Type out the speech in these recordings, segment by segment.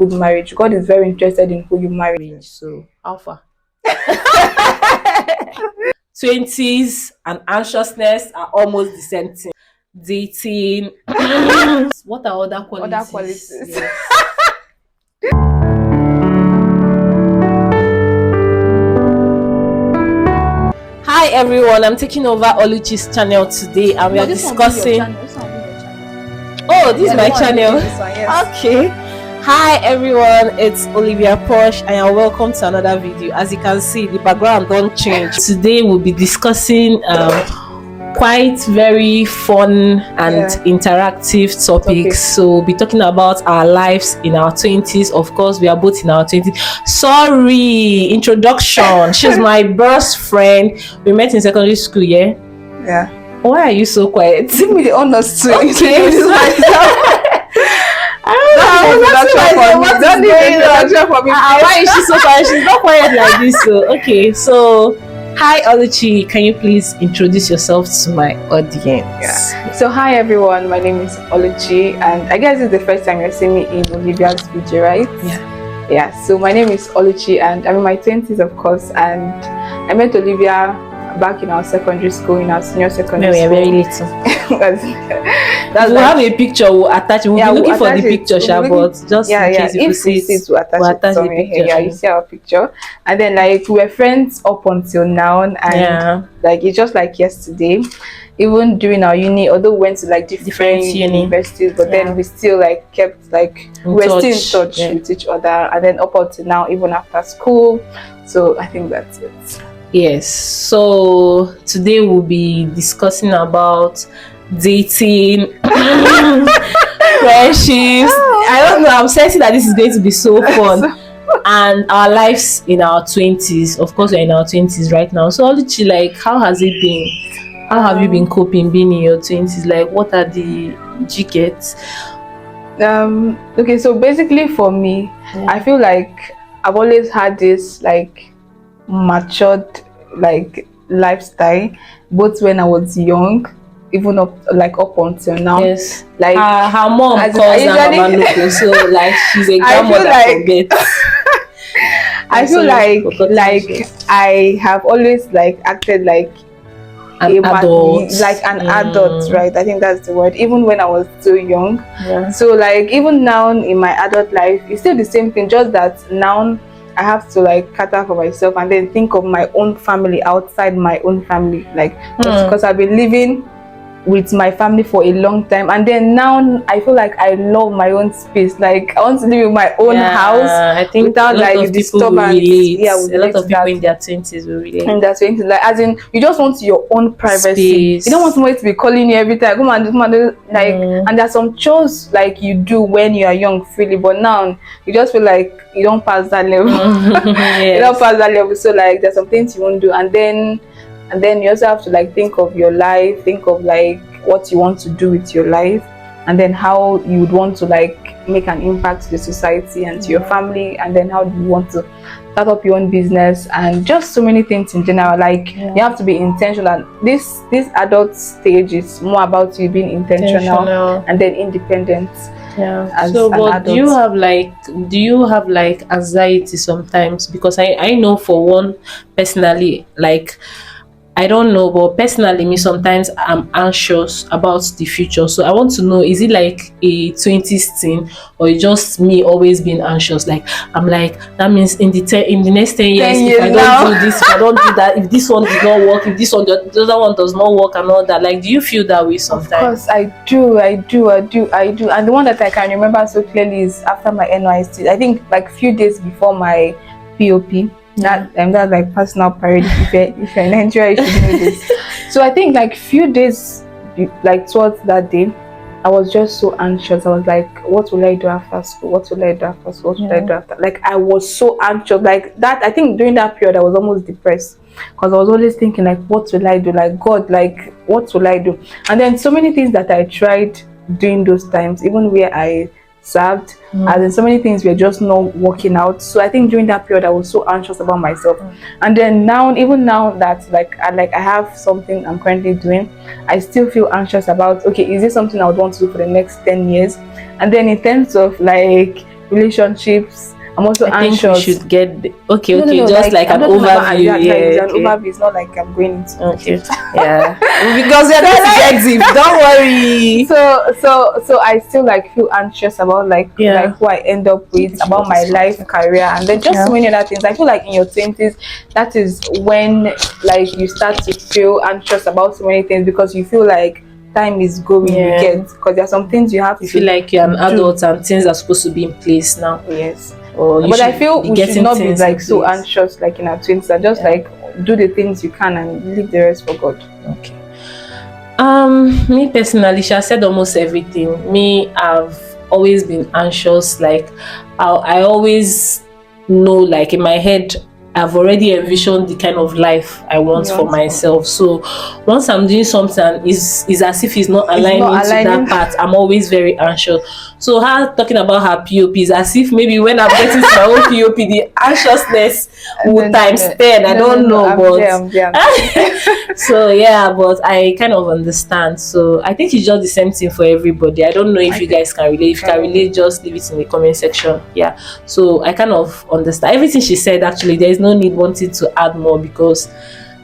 good marriage. God is very interested in who you marry. So alpha 20s and anxiousness are almost the same thing. Dating. What are other qualities? Other qualities. Yes. Hi everyone, I'm taking over Oluchi's channel today and we are discussing. Oh, this is my channel. Okay. Hi everyone, it's Olivia Posh and you're welcome to another video. As you can see, the background don't change. Today we'll be discussing quite very fun and interactive topics. So we'll be talking about our lives in our 20s. Of course, we are both in our 20s. Sorry, introduction. She's my best friend. We met in secondary school, yeah? Yeah. Why are you so quiet? Give me the honors to introduce myself. Why is she so quiet? She's not quiet like this. So okay, so hi Oluchi, can you please introduce yourself to my audience? Yeah. So hi everyone, my name is Oluchi and I guess it's the first time you're seeing me in Olivia's video, right? Yeah, so my name is Oluchi and I'm in my 20s, of course, and I met Olivia back in our secondary school, in our senior secondary school. We are very little. We'll have a picture, we'll attach it. We'll be looking for the picture, but just in case you see it, we'll attach it somewhere here. Yeah, you see our picture. And then like we were friends up until now, and like it's just like yesterday. Even during our uni, although we went to like different universities, but then we still like kept like we're still in touch with each other, and then up until now, even after school. So I think that's it. Yes, so today we'll be discussing about dating, friendships. I don't know, I'm sensing that this is going to be so fun. And our lives in our 20s. Of course, we're in our 20s right now. So Oluchi, like, how has it been? How have you been coping being in your 20s? Like, what are the tickets? Okay, so basically for me, I feel like I've always had this like matured like lifestyle, both when I was young, even up until now. Yes, like her mom calls her Mama Loco, so like she's a grandmother. I feel like I have always like acted like an adult, adult, right? I think that's the word. Even when I was still young, so like even now in my adult life, it's still the same thing, just that now I have to like cater for myself and then think of my own family outside my own family, like because I've been living with my family for a long time, and then now I feel like I love my own space. Like I want to live in my own house. I think without like disturbance. A lot of people in their 20s will relate. In their 20s, like as in you just want your own privacy. You don't want somebody to be calling you every time. Come on, like, and there's some chores like you do when you are young freely, but now you just feel like you don't pass that level. You don't pass that level. So like there's some things you won't do, and then you also have to like think of your life, think of like what you want to do with your life, and then how you would want to like make an impact to the society and to your family, and then how do you want to start up your own business, and just so many things in general. Like you have to be intentional. This adult stage is more about you being intentional and then independent. But do you have like anxiety sometimes? Because I know for one personally, like I don't know, but personally me sometimes I'm anxious about the future. So I want to know, is it like a 20s thing, or it's just me always being anxious? Like I'm like, that means in the next 10 years, if I don't do this, if I don't do that, if this one does not work, if this one the other one does not work and all that. Like, do you feel that way sometimes? Of course I do. And the one that I can remember so clearly is after my NYC. I think like few days before my POP. That's like personal priority. If you're in Nigeria, you should know this. So I think like few days like towards that day, I was just so anxious. I was like, what will I do after school? What will I do after school? What will I do after? Like I was so anxious. Like that, I think during that period I was almost depressed, because I was always thinking like, what will I do? Like God, like what will I do? And then so many things that I tried during those times, even where I served, as in so many things were just not working out. So I think during that period I was so anxious about myself. And then even now that like I have something I'm currently doing, I still feel anxious about, okay, is this something I would want to do for the next 10 years? And then in terms of like relationships. I'm also I think anxious. we should get okay, No, just like I'm an not talking about overview. that, Yeah, it's an okay. overview. It's not like I'm going into Okay. Yeah. Because we're going to get deep. Don't worry. So I still like feel anxious about like who I end up with, about my life, career, and then just so many other things. I feel like in your 20s, that is when like you start to feel anxious about so many things because you feel like time is going. You get, because there are some things you have to feel like you're an adult and things are supposed to be in place now. Yes. But I feel we should not be like so anxious like in our 20s, and just like do the things you can and leave the rest for God. Okay. Me personally, she has said almost everything. Me, I've always been anxious. Like I always know, like in my head, I've already envisioned the kind of life I want for myself. So once I'm doing something, is as if it's not aligning to that part, I'm always very anxious. So her talking about her POP is as if maybe when I'm getting to my own POP, the anxiousness will times 10. I don't know, but so yeah, but I kind of understand. So I think it's just the same thing for everybody. I don't know if you guys can relate. If you can relate, just leave it in the comment section. Yeah. So I kind of understand everything she said. Actually, there is no need wanting to add more because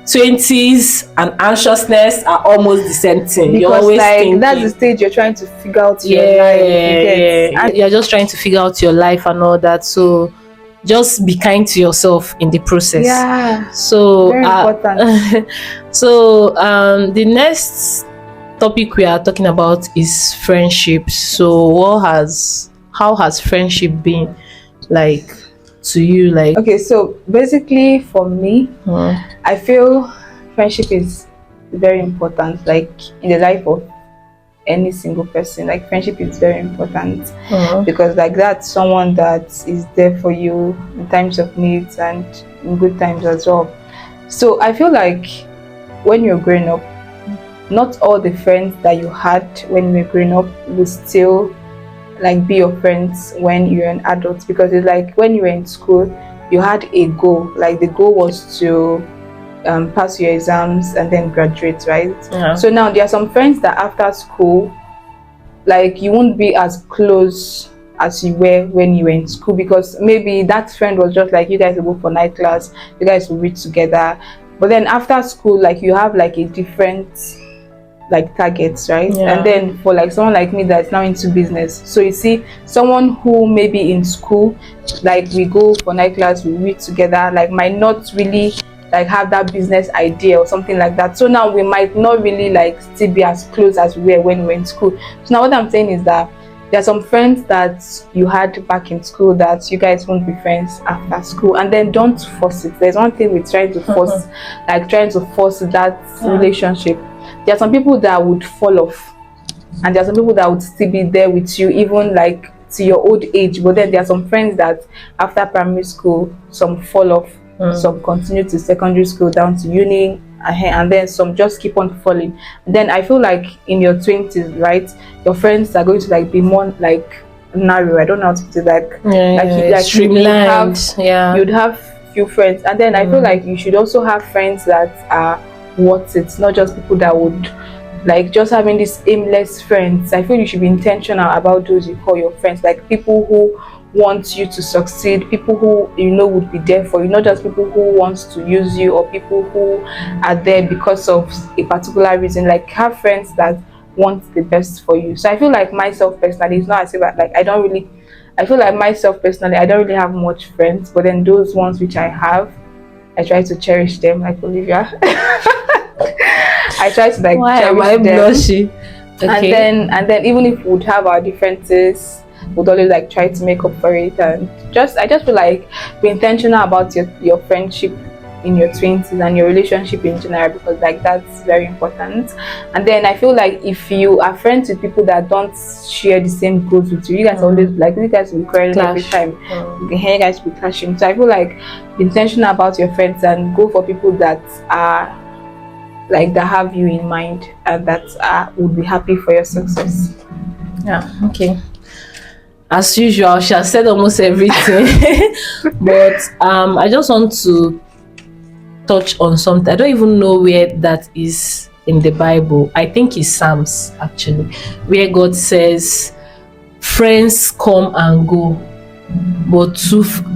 20s and anxiousness are almost the same thing. Because you're always like thinking, that's the stage you're trying to figure out your life. And you're just trying to figure out your life and all that. So just be kind to yourself in the process. Yeah. So very important. So the next topic we are talking about is friendships. So how has friendship been like to you? Like, okay, so basically for me, I feel friendship is very important, like in the life of any single person. Like friendship is very important because like that's someone that is there for you in times of needs and in good times as well. So I feel like when you're growing up, not all the friends that you had when you were growing up will still like be your friends when you're an adult, because it's like when you were in school you had a goal, like the goal was to pass your exams and then graduate, right? So now there are some friends that after school like you won't be as close as you were when you were in school, because maybe that friend was just like you guys will go for night class, you guys will read together, but then after school like you have like a different like targets, right? And then for like someone like me that's now into business, so you see someone who maybe in school like we go for night class, we read together, like might not really like have that business idea or something like that. So now we might not really like still be as close as we were when we were in school. So now what I'm saying is that there are some friends that you had back in school that you guys won't be friends after school, and then don't force it. There's one thing with trying to force like trying to force that relationship. There are some people that would fall off, and there are some people that would still be there with you even like to your old age. But then there are some friends that after primary school some fall off, some continue to secondary school down to uni, and then some just keep on falling. Then I feel like in your 20s, right, your friends are going to like be more like narrow. I don't know how to put it, like streamlined. You'd have few friends, and then I feel like you should also have friends that are worth it, not just people that would like just having these aimless friends. I feel you should be intentional about those you call your friends, like people who want you to succeed, people who you know would be there for you, not just people who wants to use you or people who are there because of a particular reason. Like have friends that want the best for you. So I feel like myself personally, it's not as if I feel like myself personally, I don't really have much friends, but then those ones which I have, I try to cherish them, like Olivia. I try to like cherish them. Blushing? Okay. And then even if we would have our differences, would always like try to make up for it, and I just feel like be intentional about your friendship in your 20s and your relationship in general, because like that's very important. And then I feel like if you are friends with people that don't share the same goals with you, you guys always like you guys will be quarreling every time. You can hear you guys be clashing. So I feel like be intentional about your friends and go for people that are like that have you in mind and that would be happy for your success. Yeah. Okay. As usual, she has said almost everything. But I just want to touch on something. I don't even know where that is in the Bible. I think it's Psalms actually, where God says friends come and go, but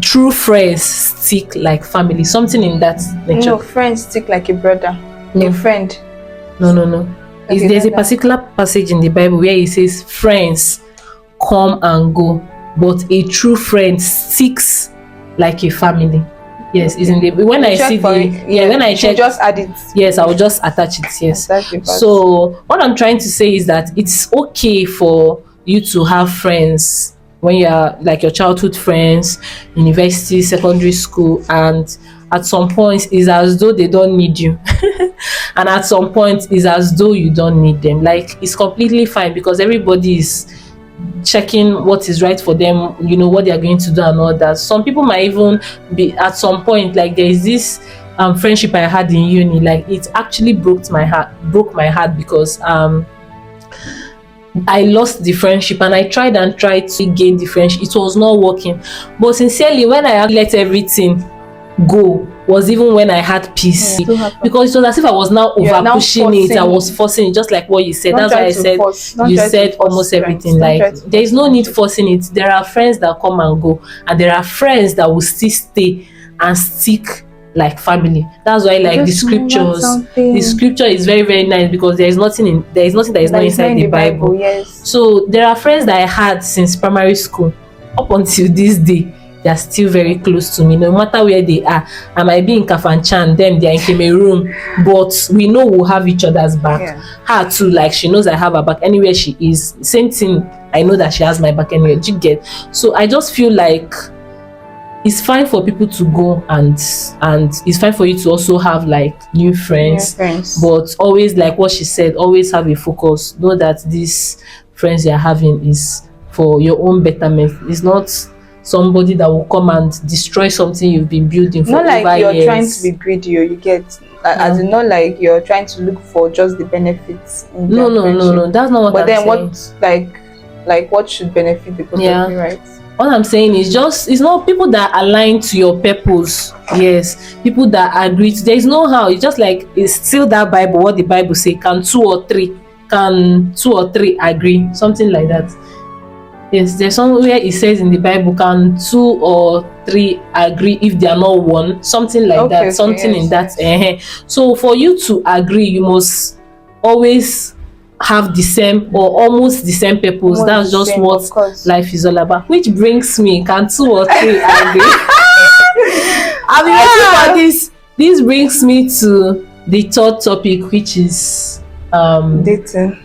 true friends stick like family, something in that nature. No, friends stick like a brother. No. A friend. No. Okay, There's a then particular passage in the Bible where it says friends come and go, but a true friend sticks like a family. Yes, okay. Is in the when I see the when I check, just add it. yes, I will just attach it. Yes. Attach it first. So what I'm trying to say is that it's okay for you to have friends when you are like your childhood friends, university, secondary school, and at some point it's as though they don't need you. And at some point it's as though you don't need them. Like, it's completely fine because everybody is checking what is right for them, you know, what they are going to do and all that. Some people might even be at some point, like there is this friendship I had in uni, like it actually broke my heart because I lost the friendship, and I tried to gain the friendship. It was not working. But sincerely, when I let everything go was even when I had peace, because it was as if I was now over pushing it. I was forcing it, just like what you said. That's why I said you said almost everything. Like, there is no need forcing it. There are friends that come and go, and there are friends that will still stay and stick like family. That's why, like, the scripture is very, very nice, because there is nothing that is not inside the Bible. Yes. So there are friends that I had since primary school up until this day. They are still very close to me, no matter where they are. I might be in Kafanchan, them they are in Cameroon, but we know we'll have each other's back. Yeah. Her too, like, she knows I have her back anywhere she is. Same thing, I know that she has my back anywhere. Do you get? So I just feel like it's fine for people to go, and it's fine for you to also have like new friends. But always, like what she said, always have a focus. Know that these friends you're having is for your own betterment. It's not somebody that will come and destroy something you've been building for not like over you're years. Trying to be greedy, or you get as in, not like you're trying to look for just the benefits in no, that's not what but I'm then saying. what what should benefit the both of you, right? What I'm saying is just, it's not people that align to your purpose. Yes, people that agree to, there's no how. It's just like, it's still that Bible, what the Bible say, can two or three agree, something like that. Yes, there's somewhere it says in the Bible, can 2 or 3 agree if they are not one, something like that, something in that. So for you to agree, you must always have the same or almost the same purpose. That's just what life is all about. Which brings me, can 2 or 3 agree? I'll be waiting for this. This brings me to the third topic, which is dating.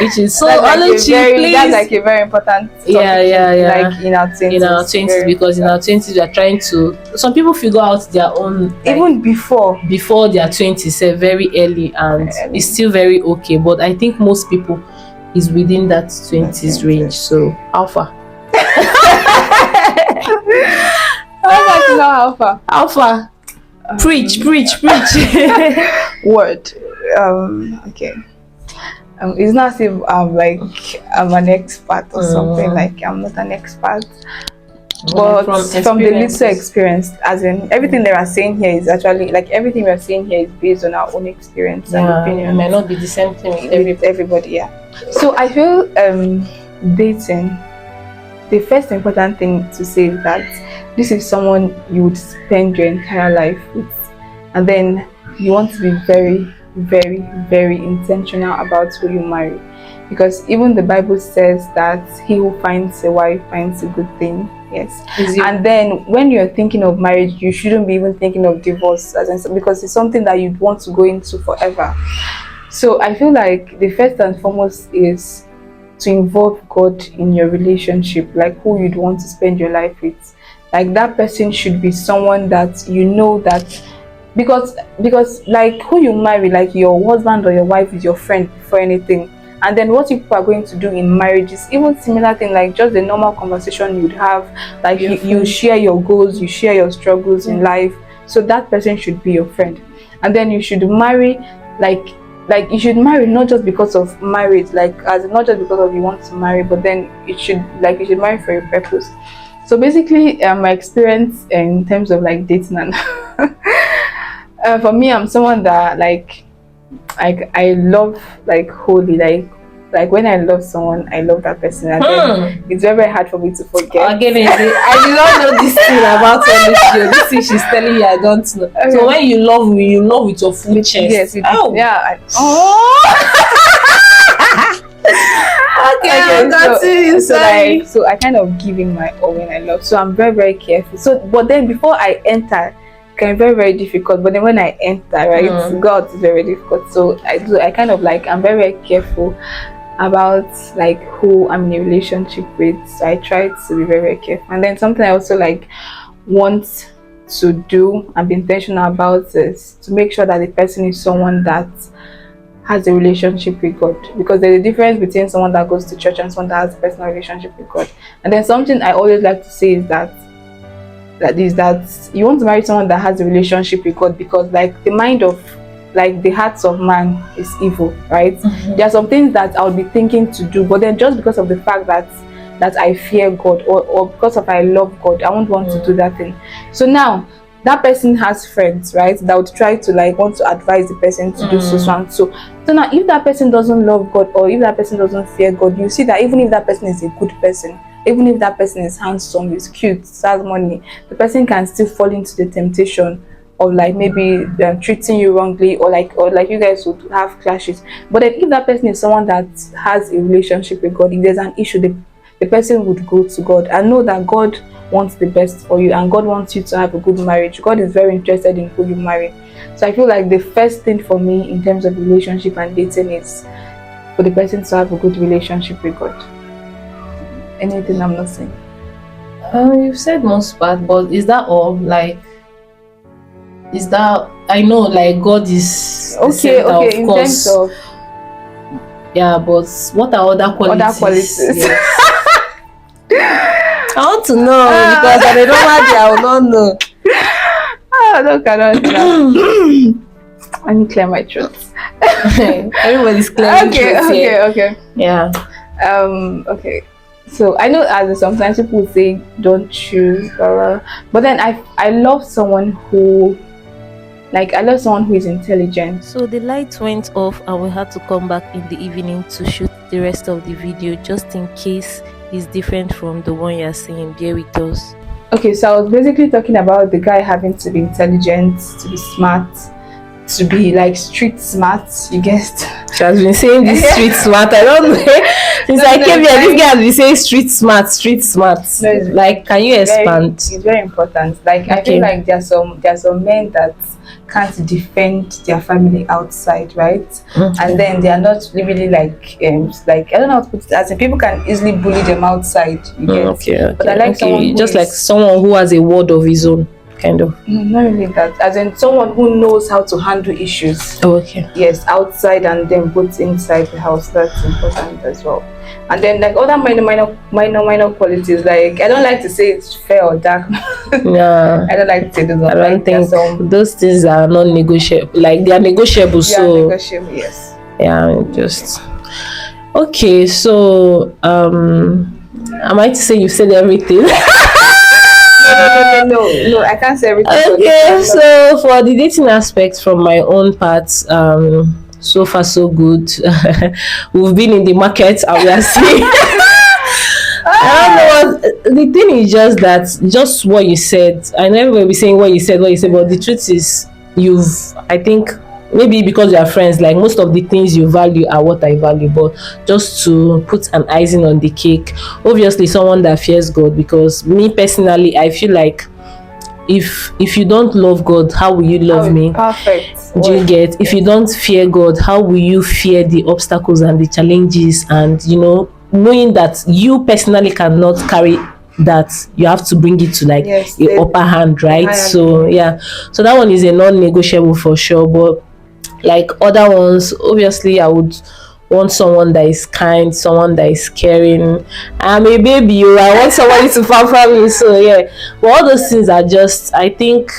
Which is so Oluchi, please. That's like a very important topic. Yeah. Like in our 20s. Because in our 20s we are trying to. Some people figure out their own, like, even before their 20s, very early, and it's still very okay. But I think most people is within that 20s range. So alpha. Alpha. Preach. Word. Okay. It's not as if I'm an expert or something. Like, I'm not an expert, but from the little experience, as in everything they are saying here is actually, like, everything we are saying here is based on our own experience and opinion. It might not be the same thing with everybody. Yeah. So I feel dating, the first important thing to say is that this is someone you would spend your entire life with, and then you want to be very, very, very intentional about who you marry, because even the Bible says that he who finds a wife finds a good thing. Yes. And then when you're thinking of marriage, you shouldn't be even thinking of divorce, because it's something that you'd want to go into forever. So I feel like the first and foremost is to involve God in your relationship, like who you'd want to spend your life with. Like, that person should be someone that you know that, because like who you marry, like your husband or your wife, is your friend before anything. And then what people are going to do in marriage is even similar thing, like just the normal conversation you'd have, like you share your goals, you share your struggles in life. So that person should be your friend. And then you should marry, like you should marry not just because of marriage, like as not just because of you want to marry, but then you should marry for your purpose. So basically, my experience in terms of like dating and for me, I'm someone that like I love like holy, like like when I love someone, I love that person, and then it's very, very hard for me to forget. Again, I did not know this thing about Oluchi. This thing she's telling you, I don't know. Okay. So when you love me, you love with your full chest. Yes. Yeah. Okay, so I kind of give in my all when I love. So I'm very, very careful. So, but then before I enter, it can be very, very difficult. But then when I enter, right, God is very difficult. So I kind of like, I'm very, very careful about like who I'm in a relationship with. So I try to be very, very careful. And then something I also like want to do and be intentional about is to make sure that the person is someone that has a relationship with God, because there's a difference between someone that goes to church and someone that has a personal relationship with God. And then something I always like to say is that you want to marry someone that has a relationship with God, because like the mind of like the hearts of man is evil, right? There are some things that I'll be thinking to do, but then just because of the fact that I fear God, or because of I love God, I won't want to do that thing. So now that person has friends, right, that would try to like want to advise the person to do so and so. So now if that person doesn't love God, or if that person doesn't fear God, you see that even if that person is a good person, even if that person is handsome, is cute, has money, the person can still fall into the temptation of like maybe treating you wrongly, or like you guys would have clashes. But then if that person is someone that has a relationship with God, if there's an issue, the person would go to God and know that God wants the best for you, and God wants you to have a good marriage. God is very interested in who you marry. So I feel like the first thing for me in terms of relationship and dating is for the person to have a good relationship with God. Anything I'm not saying? You've said most part, but is that all? Like, is that, I know like God is okay, of in course. Terms of, yeah, but what are other qualities? Yes. I want to know because I don't know I will not know. No, cannot. Let me clear my throat. Everybody's clearing Okay. Yeah. Okay. So I know as sometimes people say don't choose, but then I love someone who, like, I love someone who is intelligent. So the lights went off and we had to come back in the evening to shoot the rest of the video, just in case it's different from the one you're seeing. Bear with us. Okay, so I was basically talking about the guy having to be intelligent, to be smart, to be like street smart. You guessed. She has been saying this street smart. I don't know. Since I came here, this guy has been saying street smart. No, like, can you expand? It's very important. Like, okay. I feel like there are some men that can't defend their family outside, right? And then they are not really like I don't know how to put it. As in, people can easily bully them outside. You get? Okay. But I like someone just like someone who has a word of his own. Kind of. Not really that. As in someone who knows how to handle issues. Oh, okay. Yes, outside and then both inside the house. That's important as well. And then like other minor qualities. Like, I don't like to say it's fair or dark. Yeah. I don't like to say those. I don't think those things are non-negotiable. Like, they are negotiable. Negotiable. Yes. Yeah. Just. Okay. So am I to say you said everything? No, I can't say everything. Okay, so for the dating aspect from my own part, so far so good. We've been in the market and we are seeing. I don't know what the thing is, just what you said. I know everybody be saying what you said, but the truth is, I think maybe because we are friends, like most of the things you value are what I value. But just to put an icing on the cake, obviously someone that fears God, because me personally, I feel like if you don't love God, how will you love me? Perfect. Do you get? If you don't fear God, how will you fear the obstacles and the challenges? And knowing that you personally cannot carry that, you have to bring it to like the upper hand, right? So yeah, so that one is a non-negotiable for sure. But like other ones, obviously I would want someone that is kind, someone that is caring. I'm a baby, I want somebody to pamper me. So yeah, but all those things are just, I think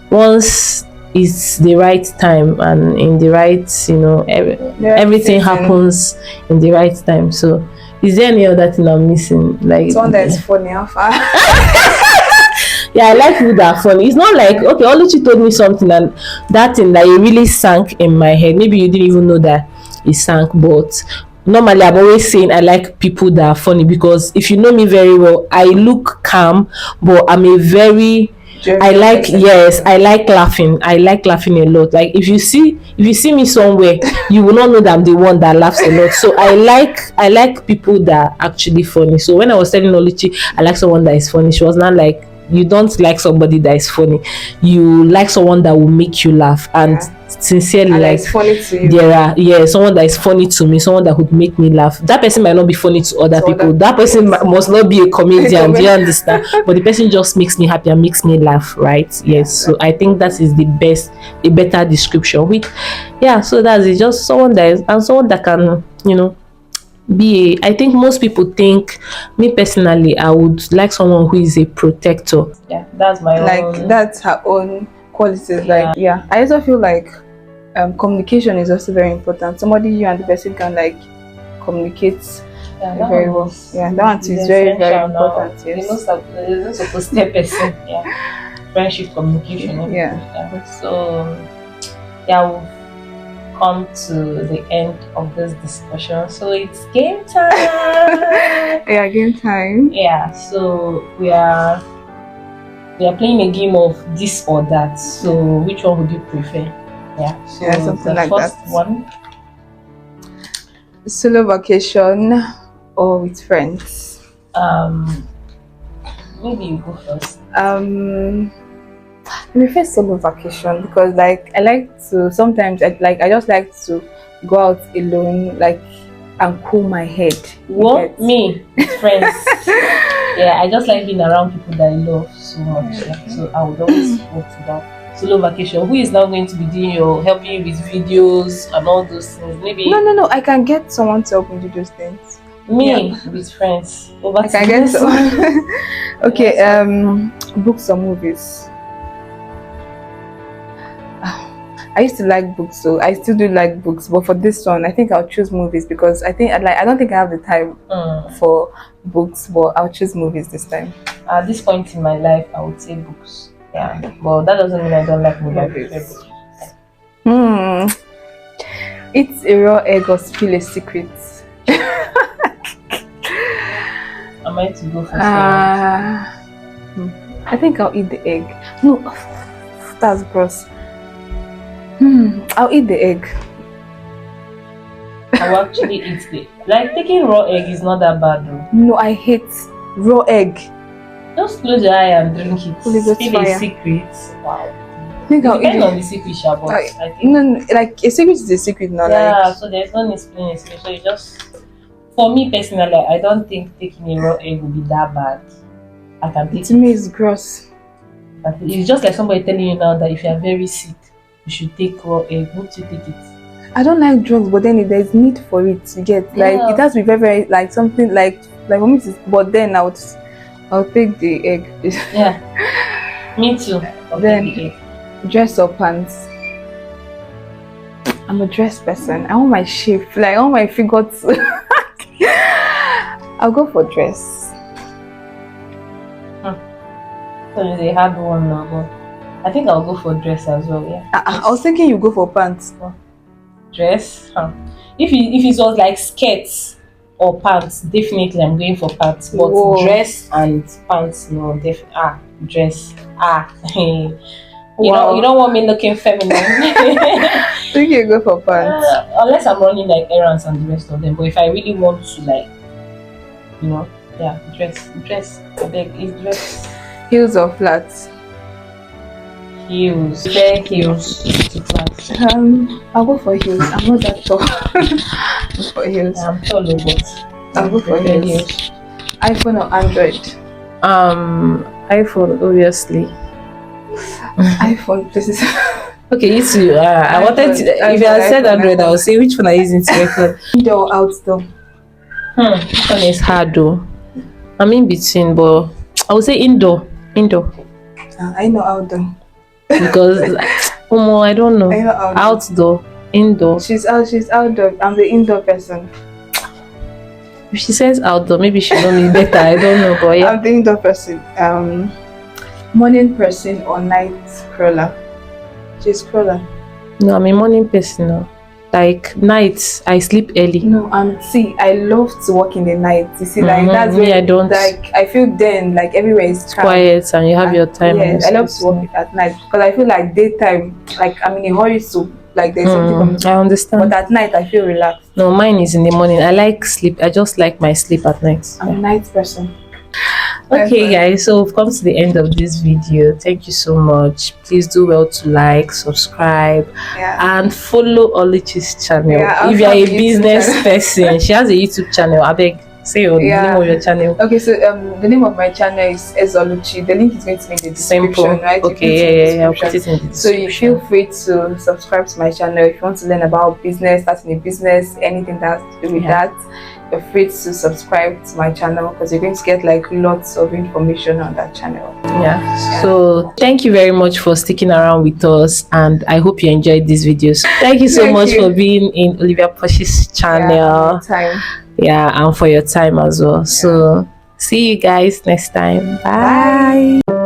once it's the right time and in the right, everything happens in the right time. So is there any other thing I'm missing? Like someone that is funny, how far? Yeah, I like people that are funny. It's not like, okay, Oluchi told me something and that thing that it really sank in my head. Maybe you didn't even know that it sank, but normally I'm always saying I like people that are funny, because if you know me very well, I look calm, but I'm a very I like yes, I like laughing. I like laughing a lot. Like if you see me somewhere, you will not know that I'm the one that laughs a lot. So I like people that are actually funny. So when I was telling Oluchi I like someone that is funny, she was not like, you don't like somebody that is funny. You like someone that will make you laugh. And sincerely, And like it's funny to you. there are someone that is funny to me, someone that would make me laugh. That person might not be funny to other people. That person must not be a comedian. Do you understand? But the person just makes me happy and makes me laugh, right? Yes. So I think that is a better description. So that's it. Just someone that is, and someone that can, I think most people think, me personally, I would like someone who is a protector. Yeah, that's my own. That's her own qualities. I also feel like communication is also very important. Somebody you and the person can like communicate very well. Yeah, that one is very, very important. Yes. You're not supposed to person. Friendship, communication. So we'll come to the end of this discussion. So it's game time. Game time. So we are playing a game of this or that. So which one would you prefer? So something like first that. One, solo vacation or with friends? Maybe you go first. I prefer solo vacation because like I like to sometimes I just like to go out alone, like, and cool my head. What? Me with friends. I just like being around people that I love so much. So I would always go to that solo vacation. Who is now going to be doing helping you with videos and all those things? Maybe no, I can get someone to help me do those things. Me with friends. I can get someone. Okay, books or movies? I used to like books, so I still do like books, but for this one I think I'll choose movies because I don't think I have the time for books, but I'll choose movies this time. At this point in my life I would say books. But that doesn't mean I don't like movies. Eat a raw egg or spill a secret? Am I to go first? I think I'll eat the egg. No, that's gross. I'll eat the egg. I will actually eat the taking raw egg is not that bad though. No, I hate raw egg. Just close your eye and drink it. Spill a secret. Wow. I think I'll eat on the secret, but I think no, like a secret is a secret now. So there's no explaining a secret. So you just, for me personally, I don't think taking a raw egg would be that bad. I can take it. To me, it's gross. But it's just like somebody telling you now that if you are very sick, you should take raw egg. Would you take it? I don't like drugs, but then there's need for it to get it has to be very, very like something like for me. But then I'll take the egg. Me too. Then take the egg. Dress or pants? I'm a dress person. I want my shape, like I want my figure to. I'll go for dress. So it's a hard one now, but I think I'll go for dress as well. I was thinking you go for pants. Dress? If it was like skirts or pants, definitely I'm going for pants. But dress and pants, no, dress. You don't want me looking feminine. I think you go for pants. Unless I'm running like errands and the rest of them. But if I really want to dress. I beg, is dress. Heels or flats? Heels. Bare heels to flats. I'll go for heels. I'm not that tall. I'll go for heels. I'm tall, but I'll go for heels. iPhone or Android? iPhone, obviously. iPhone, please. Okay, you too. I wanted to. If you had said Android, I would say which one are you using to record? Indoor or outdoor? This one is hard though. I'm in between, but I would say indoor. I know outdoor. Because I don't know. I know Outdoor, indoor. She's outdoor. I'm the indoor person. If she says outdoor, maybe she know me better. I don't know, but I'm the indoor person. Morning person or night crawler? She's crawler. No, I'm a morning person now. Like nights, I sleep early. No, see, I love to work in the night. You see, like that's Me, when I don't. like I feel then like everywhere is calm. Quiet and you have your time. Yes, I love to work at night because I feel like daytime, like I'm in a hurry, so like there's something for me to do. I understand. But at night, I feel relaxed. No, mine is in the morning. I like sleep. I just like my sleep at night. I'm a night person. Okay guys, so we've come to the end of this video. Thank you so much. Please do well to like, subscribe, and follow Oluchi's channel. If you're a business person, she has a YouTube channel. I beg, say the name of your channel. Okay, so the name of my channel is Oluchi. The link is going to be in the description. Simple. Right? Okay, yeah, I'll put it in the description. So you feel free to subscribe to my channel if you want to learn about business, starting a business, anything that has to do with that. You're free to subscribe to my channel because you're going to get like lots of information on that channel. So thank you very much for sticking around with us, and I hope you enjoyed these videos. Thank you so much for being in Olivia Posh's channel. And for your time as well. So see you guys next time. Bye.